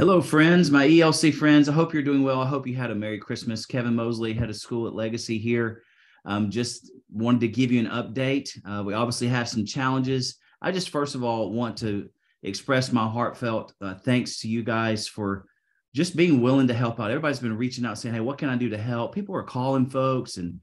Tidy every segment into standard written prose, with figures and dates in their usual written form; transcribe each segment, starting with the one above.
Hello, friends, my ELC friends. I hope you're doing well. I hope you had a Merry Christmas. Kevin Mosley, head of school at Legacy here. Just wanted to give you an update. We obviously have some challenges. I just, first of all, want to express my heartfelt thanks to you guys for just being willing to help out. Everybody's been reaching out saying, hey, what can I do to help? People are calling folks and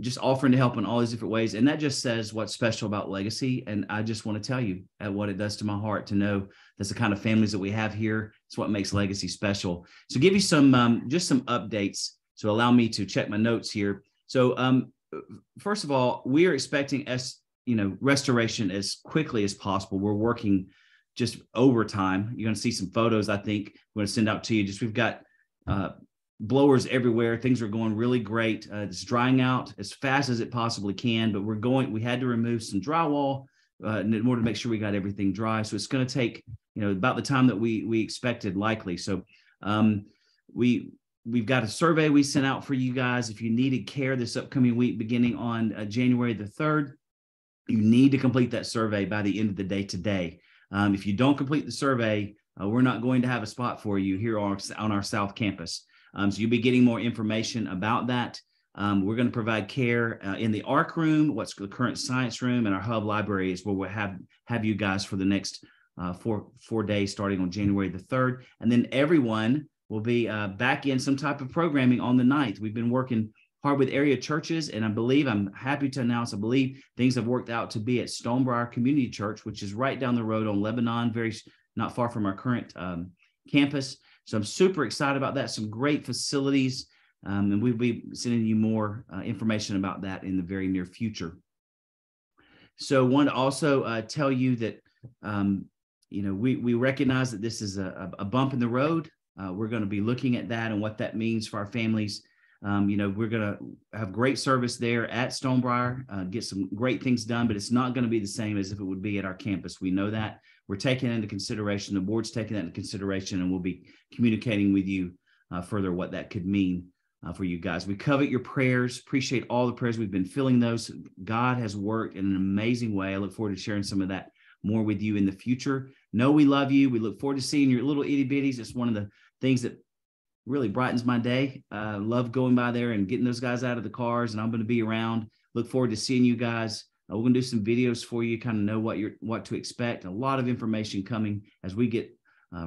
just offering to help in all these different ways. And that just says what's special about Legacy. And I just want to tell you what it does to my heart to know that's the kind of families that we have here. It's what makes Legacy special. So give you some, just some updates. So allow me to check my notes here. So first of all, we are expecting restoration as quickly as possible. We're working just overtime. You're going to see some photos, I think, I'm going to send out to you. We've got blowers everywhere. Things are going really great. It's drying out as fast as it possibly can, but we had to remove some drywall in order to make sure we got everything dry. So it's going to take, about the time that we expected likely. So we've got a survey we sent out for you guys. If you needed care this upcoming week, beginning on January the 3rd, you need to complete that survey by the end of the day today. If you don't complete the survey, we're not going to have a spot for you here on our South Campus. So you'll be getting more information about that. We're going to provide care in the ARC room, what's the current science room, and our hub library is where we'll have you guys for the next four days starting on January the 3rd. And then everyone will be back in some type of programming on the 9th. We've been working hard with area churches, and I'm happy to announce, I believe things have worked out to be at Stonebriar Community Church, which is right down the road on Lebanon, not far from our current campus. So I'm super excited about that. Some great facilities, and we'll be sending you more information about that in the very near future. So I want to also tell you that, we recognize that this is a bump in the road. We're going to be looking at that and what that means for our families. We're going to have great service there at Stonebriar, get some great things done, but it's not going to be the same as if it would be at our campus. We know that. We're taking that into consideration. The board's taking that into consideration, and we'll be communicating with you further what that could mean for you guys. We covet your prayers. Appreciate all the prayers. We've been feeling those. God has worked in an amazing way. I look forward to sharing some of that more with you in the future. Know we love you. We look forward to seeing your little itty bitties. It's one of the things that really brightens my day. Love going by there and getting those guys out of the cars, and I'm going to be around. Look forward to seeing you guys. We're going to do some videos for you, kind of know what to expect. A lot of information coming as we get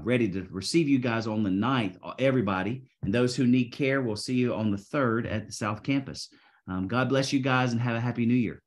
ready to receive you guys on the 9th, everybody. And those who need care, we'll see you on the 3rd at the South Campus. God bless you guys and have a happy New Year.